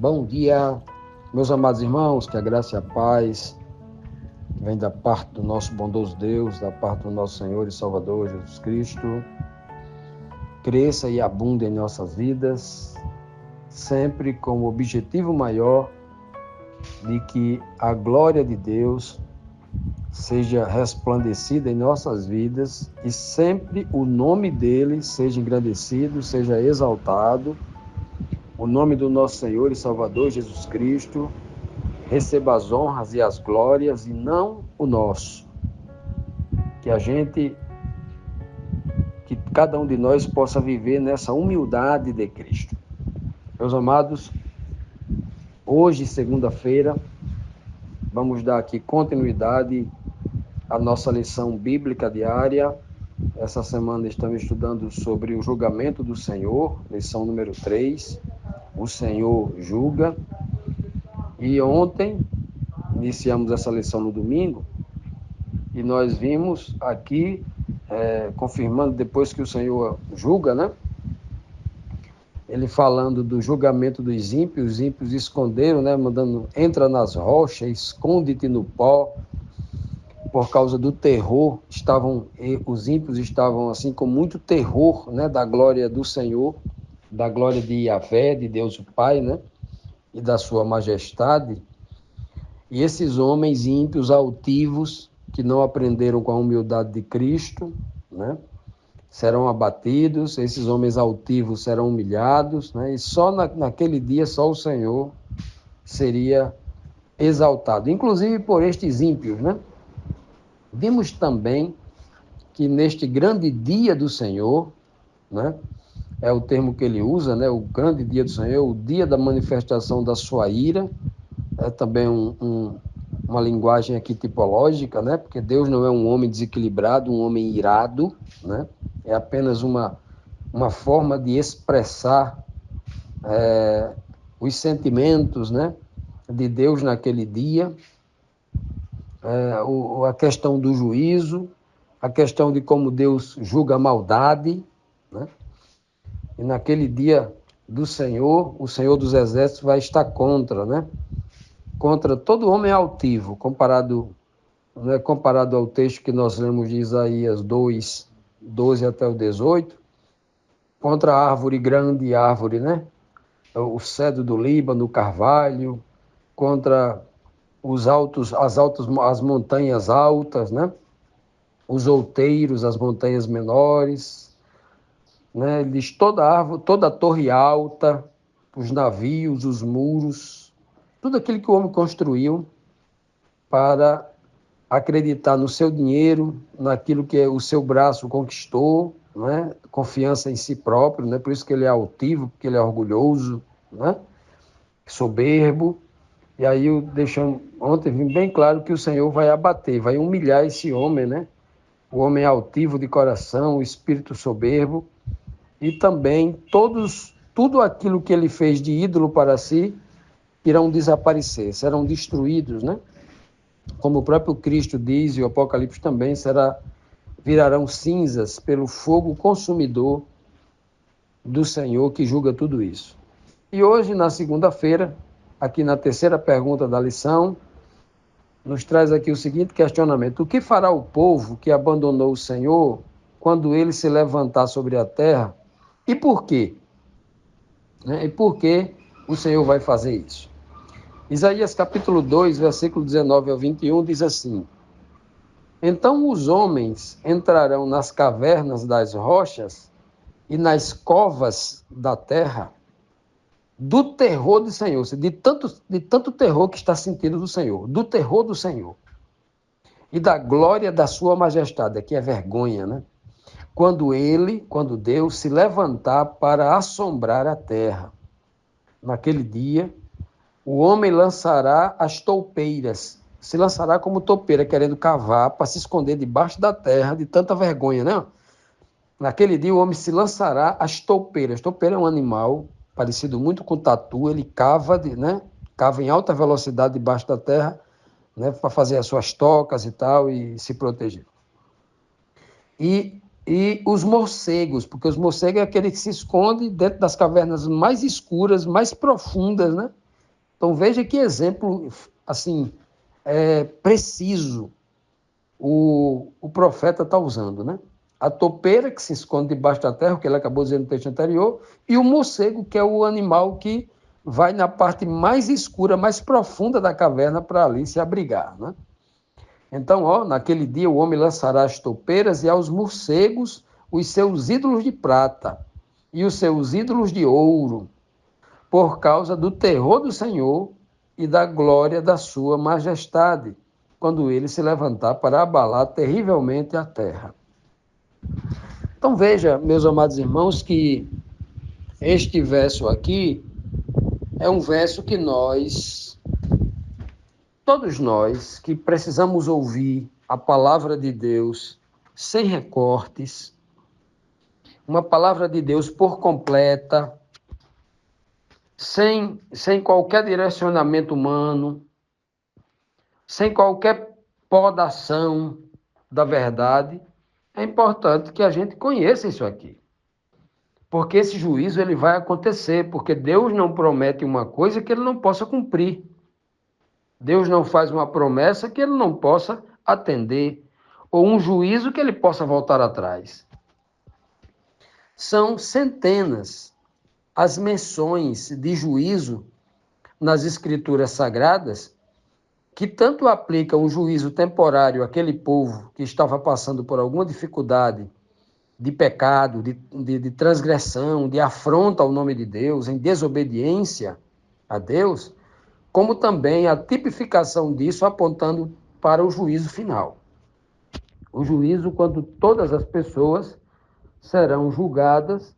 Bom dia, meus amados irmãos, que a graça e a paz vem da parte do nosso bondoso Deus, da parte do nosso Senhor e Salvador Jesus Cristo, cresça e abunde em nossas vidas, sempre com o objetivo maior de que a glória de Deus seja resplandecida em nossas vidas e sempre o nome dele seja engrandecido, seja exaltado. O nome do nosso Senhor e Salvador Jesus Cristo receba as honras e as glórias e não o nosso. Que cada um de nós possa viver nessa humildade de Cristo. Meus amados, hoje, segunda-feira, vamos dar aqui continuidade à nossa lição bíblica diária. Essa semana estamos estudando sobre o julgamento do Senhor, lição número 3. O Senhor julga. E ontem, iniciamos essa lição no domingo, e nós vimos aqui, confirmando depois que o Senhor julga, né? Ele falando do julgamento dos ímpios, os ímpios esconderam, né? Mandando, entra nas rochas, esconde-te no pó, por causa do terror, os ímpios estavam assim com muito terror, né? Da glória do Senhor, da glória de Yahvé, de Deus o Pai, né? E da sua majestade. E esses homens ímpios, altivos, que não aprenderam com a humildade de Cristo, né? Serão abatidos, esses homens altivos serão humilhados, né? E só naquele dia, só o Senhor seria exaltado, inclusive por estes ímpios, né? Vimos também que neste grande dia do Senhor, né? É o termo que ele usa, né? O grande dia do Senhor, o dia da manifestação da sua ira, é também uma linguagem aqui tipológica, né? Porque Deus não é um homem desequilibrado, um homem irado, né? É apenas uma forma de expressar os sentimentos, né? De Deus naquele dia, a questão do juízo, a questão de como Deus julga a maldade, né? E naquele dia do Senhor, o Senhor dos Exércitos vai estar contra, né? Contra todo homem altivo, comparado ao texto que nós lemos de Isaías 2, 12 até o 18, contra a árvore grande, árvore, né? O cedro do Líbano, o carvalho, contra as montanhas altas, né? Os outeiros, as montanhas menores, né? Ele diz toda árvore, toda torre alta, os navios, os muros, tudo aquilo que o homem construiu para acreditar no seu dinheiro, naquilo que o seu braço conquistou, né? Confiança em si próprio, né? Por isso que ele é altivo, porque ele é orgulhoso, né? Soberbo. E aí, ontem vim bem claro que o Senhor vai abater, vai humilhar esse homem, né? O homem altivo de coração, o espírito soberbo, e também tudo aquilo que ele fez de ídolo para si irão desaparecer, serão destruídos, né? Como o próprio Cristo diz, e o Apocalipse também, virarão cinzas pelo fogo consumidor do Senhor que julga tudo isso. E hoje, na segunda-feira, aqui na terceira pergunta da lição, nos traz aqui o seguinte questionamento: o que fará o povo que abandonou o Senhor quando ele se levantar sobre a terra? E por quê? E por que o Senhor vai fazer isso? Isaías capítulo 2, versículo 19 ao 21 diz assim: então os homens entrarão nas cavernas das rochas e nas covas da terra do terror do Senhor, de tanto terror que está sentindo do Senhor, do terror do Senhor e da glória da sua majestade, que é vergonha, né? Quando Deus se levantar para assombrar a terra. Naquele dia, o homem lançará as toupeiras, se lançará como toupeira, querendo cavar para se esconder debaixo da terra de tanta vergonha, né? Naquele dia, o homem se lançará as toupeiras. Toupeira é um animal parecido muito com tatu, ele cava, né? Cava em alta velocidade debaixo da terra, né? Para fazer as suas tocas e tal, e se proteger. E os morcegos, porque os morcegos é aquele que se esconde dentro das cavernas mais escuras, mais profundas, né? Então veja que exemplo assim preciso o profeta está usando, né? A topeira que se esconde debaixo da terra, que ele acabou dizendo no texto anterior, e o morcego, que é o animal que vai na parte mais escura, mais profunda da caverna para ali se abrigar, né? Então, naquele dia o homem lançará as topeiras e aos morcegos os seus ídolos de prata e os seus ídolos de ouro, por causa do terror do Senhor e da glória da sua majestade, quando ele se levantar para abalar terrivelmente a terra. Então veja, meus amados irmãos, que este verso aqui é um verso que todos nós que precisamos ouvir a palavra de Deus sem recortes, uma palavra de Deus por completa, sem qualquer direcionamento humano, sem qualquer podação da verdade, é importante que a gente conheça isso aqui. Porque esse juízo ele vai acontecer, porque Deus não promete uma coisa que ele não possa cumprir. Deus não faz uma promessa que ele não possa atender, ou um juízo que ele possa voltar atrás. São centenas as menções de juízo nas escrituras sagradas que tanto aplicam o juízo temporário àquele povo que estava passando por alguma dificuldade de pecado, de transgressão, de afronta ao nome de Deus, em desobediência a Deus, como também a tipificação disso apontando para o juízo final. O juízo quando todas as pessoas serão julgadas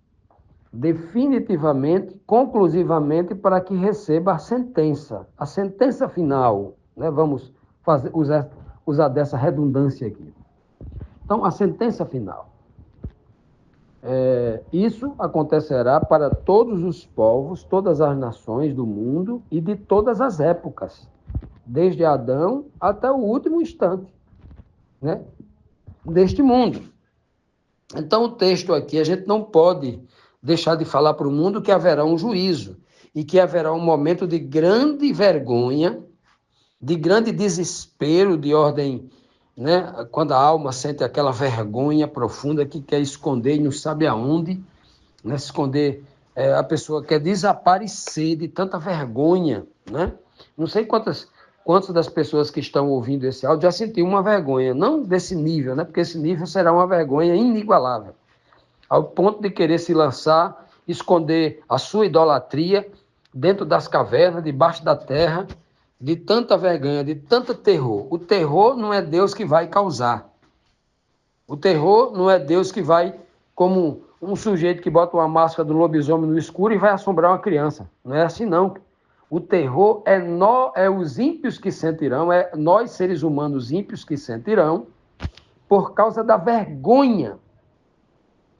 definitivamente, conclusivamente, para que receba a sentença final, né? Vamos usar dessa redundância aqui. Então, a sentença final. Isso acontecerá para todos os povos, todas as nações do mundo e de todas as épocas, desde Adão até o último instante, né, deste mundo. Então, o texto aqui, a gente não pode deixar de falar para o mundo que haverá um juízo e que haverá um momento de grande vergonha, de grande desespero, de ordem, né? Quando a alma sente aquela vergonha profunda que quer esconder e não sabe aonde, né? Se esconder, a pessoa quer desaparecer de tanta vergonha, né? Não sei quantas das pessoas que estão ouvindo esse áudio já sentiu uma vergonha, não desse nível, né? Porque esse nível será uma vergonha inigualável, ao ponto de querer se lançar, esconder a sua idolatria dentro das cavernas, debaixo da terra, de tanta vergonha, de tanto terror. O terror não é Deus que vai causar. O terror não é Deus que vai, como um sujeito que bota uma máscara do lobisomem no escuro e vai assombrar uma criança. Não é assim, não. O terror é os ímpios que sentirão, é nós, seres humanos ímpios, que sentirão, por causa da vergonha.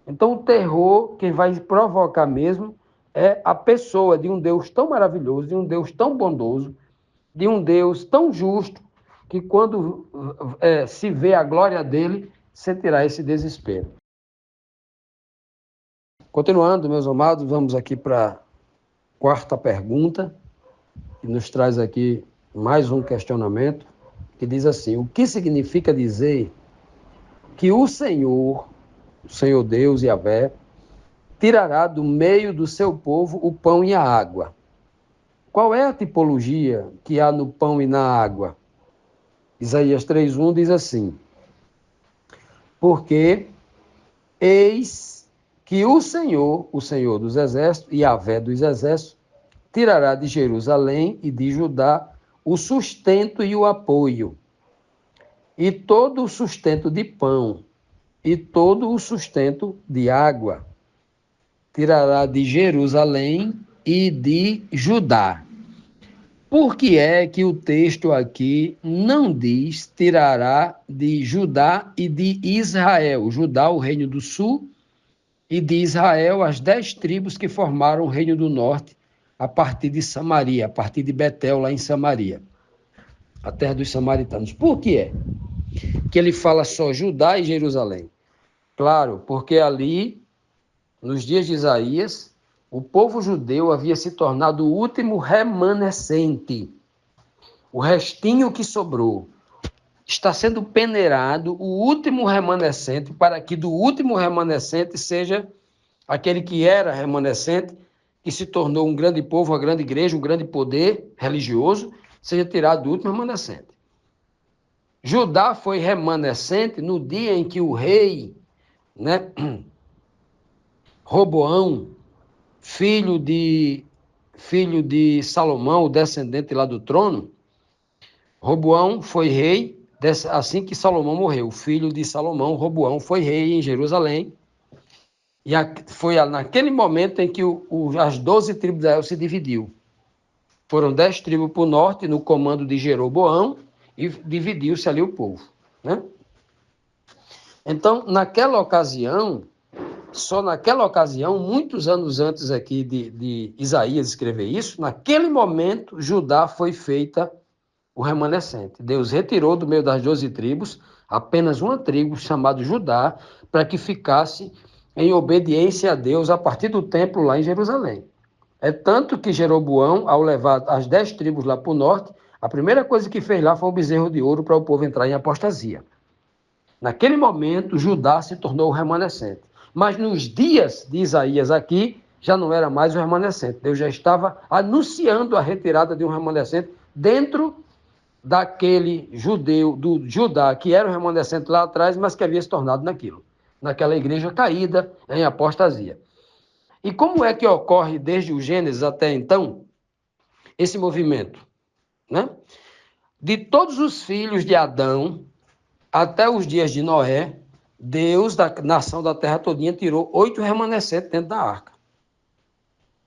Então, o terror, quem vai provocar mesmo, é a pessoa de um Deus tão maravilhoso, de um Deus tão bondoso, de um Deus tão justo, que quando se vê a glória dele, sentirá esse desespero. Continuando, meus amados, vamos aqui para a quarta pergunta, que nos traz aqui mais um questionamento, que diz assim: o que significa dizer que o Senhor Deus, Yahvé, tirará do meio do seu povo o pão e a água? Qual é a tipologia que há no pão e na água? Isaías 3:1 diz assim: porque eis que o Senhor dos exércitos, Yahvé dos exércitos, tirará de Jerusalém e de Judá o sustento e o apoio, e todo o sustento de pão, e todo o sustento de água. Tirará de Jerusalém e de Judá. Por que é que o texto aqui não diz tirará de Judá e de Israel? Judá, o reino do sul, e de Israel, as 10 tribos que formaram o reino do norte, a partir de Samaria, a partir de Betel, lá em Samaria, a terra dos samaritanos. Por que é que ele fala só Judá e Jerusalém? Claro, porque ali, nos dias de Isaías, o povo judeu havia se tornado o último remanescente, o restinho que sobrou. Está sendo peneirado o último remanescente, para que do último remanescente seja aquele que era remanescente, que se tornou um grande povo, uma grande igreja, um grande poder religioso, seja tirado do último remanescente. Judá foi remanescente no dia em que o rei, né, Roboão, filho de Salomão, o descendente lá do trono, Roboão foi rei assim que Salomão morreu. O filho de Salomão, Roboão, foi rei em Jerusalém. E foi naquele momento em que as 12 tribos de Israel se dividiu. Foram 10 tribos para o norte, no comando de Jeroboão, e dividiu-se ali o povo. Né? Então, naquela ocasião, muitos anos antes aqui de Isaías escrever isso, naquele momento, Judá foi feita o remanescente. Deus retirou do meio das 12 tribos apenas uma tribo, chamada Judá, para que ficasse em obediência a Deus a partir do templo lá em Jerusalém. É tanto que Jeroboão, ao levar as 10 tribos lá para o norte, a primeira coisa que fez lá foi um bezerro de ouro para o povo entrar em apostasia. Naquele momento, Judá se tornou o remanescente. Mas nos dias de Isaías aqui, já não era mais o remanescente. Deus já estava anunciando a retirada de um remanescente dentro daquele judeu, do Judá, que era o remanescente lá atrás, mas que havia se tornado naquela igreja caída em apostasia. E como é que ocorre desde o Gênesis até então esse movimento? Né? De todos os filhos de Adão até os dias de Noé, Deus, da nação da terra todinha, tirou 8 remanescentes dentro da arca.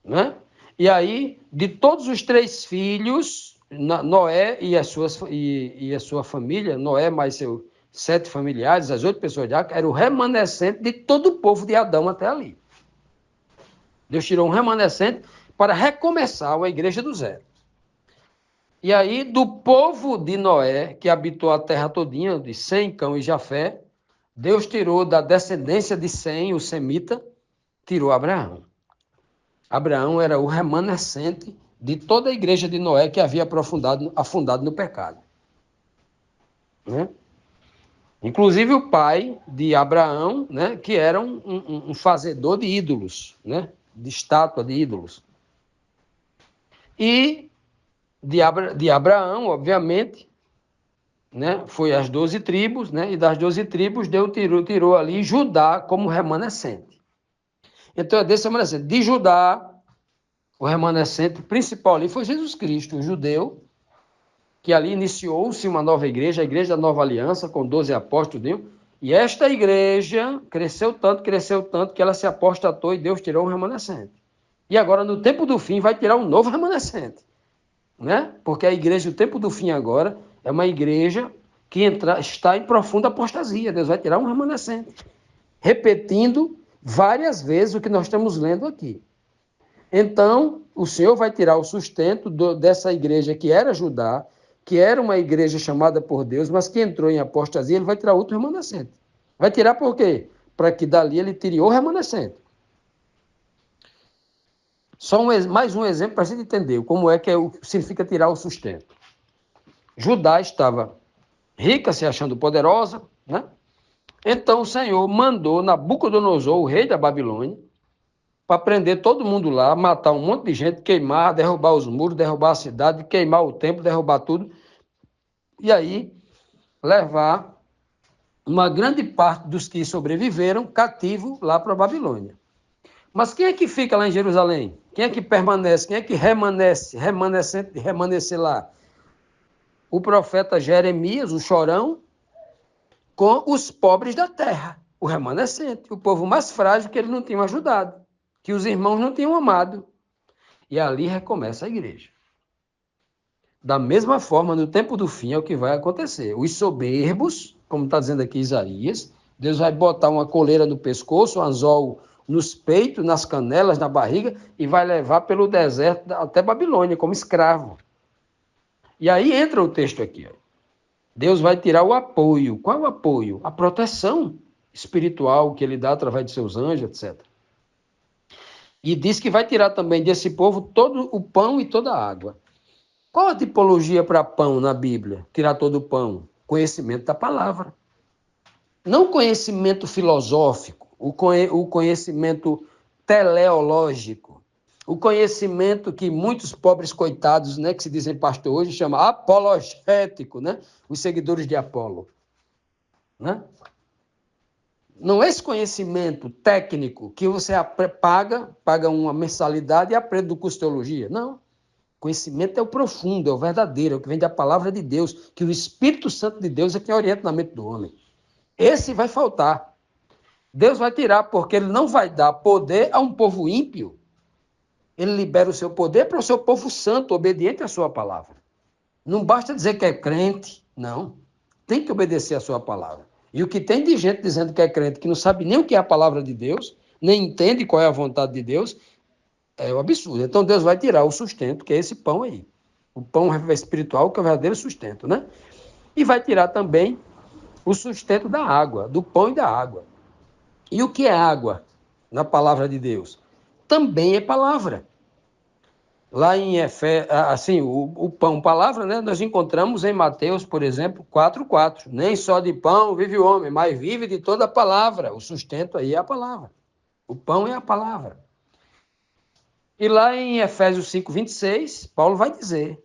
Né? E aí, de todos os 3 filhos, Noé e a sua família, Noé mais seus 7 familiares, as 8 pessoas de arca, era o remanescente de todo o povo de Adão até ali. Deus tirou um remanescente para recomeçar a igreja do zero. E aí, do povo de Noé, que habitou a terra todinha, de Sem, Cão e Jafé, Deus tirou da descendência de Sem, o semita, tirou Abraão. Abraão era o remanescente de toda a igreja de Noé que havia afundado no pecado. Né? Inclusive o pai de Abraão, né, que era um fazedor de ídolos, né, de estátua de ídolos. E de Abraão, obviamente, né, foi as 12 tribos, né, e das 12 tribos Deus tirou ali Judá como remanescente. Então é desse remanescente. De Judá, o remanescente principal ali foi Jesus Cristo, o judeu, que ali iniciou-se uma nova igreja, a igreja da nova aliança, com 12 apóstolos, e esta igreja cresceu tanto, que ela se apostatou e Deus tirou um remanescente. E agora, no tempo do fim, vai tirar um novo remanescente. Né? Porque a igreja do tempo do fim agora é uma igreja que está em profunda apostasia. Deus vai tirar um remanescente. Repetindo várias vezes o que nós estamos lendo aqui. Então, o Senhor vai tirar o sustento dessa igreja que era Judá, que era uma igreja chamada por Deus, mas que entrou em apostasia, ele vai tirar outro remanescente. Vai tirar por quê? Para que dali ele tire o remanescente. Só mais um exemplo para a gente entender como é que significa tirar o sustento. Judá estava rica, se achando poderosa, né? Então o Senhor mandou Nabucodonosor, o rei da Babilônia, para prender todo mundo lá, matar um monte de gente, queimar, derrubar os muros, derrubar a cidade, queimar o templo, derrubar tudo. E aí levar uma grande parte dos que sobreviveram cativo lá para a Babilônia. Mas quem é que fica lá em Jerusalém? Quem é que permanece? Quem é que remanescer lá? O profeta Jeremias, o chorão, com os pobres da terra, o remanescente, o povo mais frágil que ele não tinha ajudado, que os irmãos não tinham amado. E ali recomeça a igreja. Da mesma forma, no tempo do fim é o que vai acontecer. Os soberbos, como está dizendo aqui Isaías, Deus vai botar uma coleira no pescoço, um anzol nos peitos, nas canelas, na barriga, e vai levar pelo deserto até Babilônia, como escravo. E aí entra o texto aqui. Ó. Deus vai tirar o apoio. Qual é o apoio? A proteção espiritual que ele dá através de seus anjos, etc. E diz que vai tirar também desse povo todo o pão e toda a água. Qual a tipologia para pão na Bíblia? Tirar todo o pão? Conhecimento da palavra. Não conhecimento filosófico, o conhecimento teleológico, o conhecimento que muitos pobres coitados, né, que se dizem pastor hoje, chamam apologético, né? Os seguidores de Apolo. Né? Não é esse conhecimento técnico que você paga uma mensalidade e aprende do curso de teologia. Não. Conhecimento é o profundo, é o verdadeiro, é o que vem da palavra de Deus, que o Espírito Santo de Deus é quem orienta na mente do homem. Esse vai faltar. Deus vai tirar, porque ele não vai dar poder a um povo ímpio. Ele libera o seu poder para o seu povo santo, obediente à sua palavra. Não basta dizer que é crente, não. Tem que obedecer à sua palavra. E o que tem de gente dizendo que é crente, que não sabe nem o que é a palavra de Deus, nem entende qual é a vontade de Deus, é um absurdo. Então Deus vai tirar o sustento, que é esse pão aí. O pão espiritual, que é o verdadeiro sustento, né? E vai tirar também o sustento da água, do pão e da água. E o que é água na palavra de Deus? Também é palavra. Lá em Efésios, assim, o pão, palavra, né? Nós encontramos em Mateus, por exemplo, 4:4. Nem só de pão vive o homem, mas vive de toda a palavra. O sustento aí é a palavra. O pão é a palavra. E lá em Efésios 5:26, Paulo vai dizer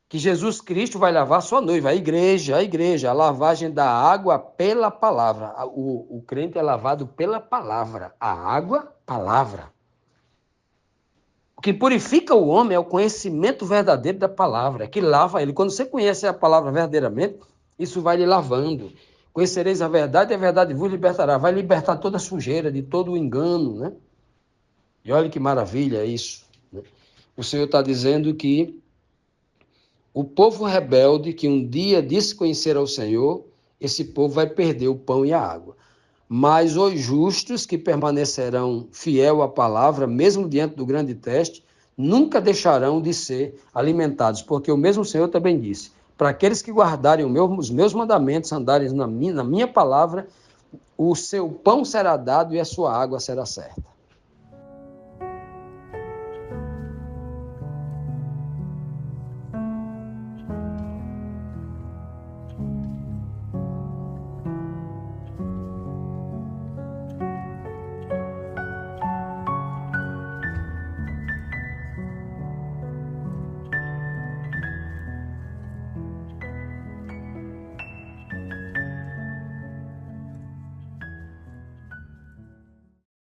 que Jesus Cristo vai lavar sua noiva, a igreja, a lavagem da água pela palavra. O crente é lavado pela palavra. A água, palavra. O que purifica o homem é o conhecimento verdadeiro da palavra, que lava ele. Quando você conhece a palavra verdadeiramente, isso vai lhe lavando. Conhecereis a verdade vos libertará. Vai libertar toda a sujeira, de todo o engano, né? E olha que maravilha isso. Né? O Senhor está dizendo que o povo rebelde, que um dia disse conhecer ao Senhor, esse povo vai perder o pão e a água. Mas os justos que permanecerão fiel à palavra, mesmo diante do grande teste, nunca deixarão de ser alimentados, porque o mesmo Senhor também disse, para aqueles que guardarem os meus mandamentos, andarem na minha palavra, o seu pão será dado e a sua água será certa.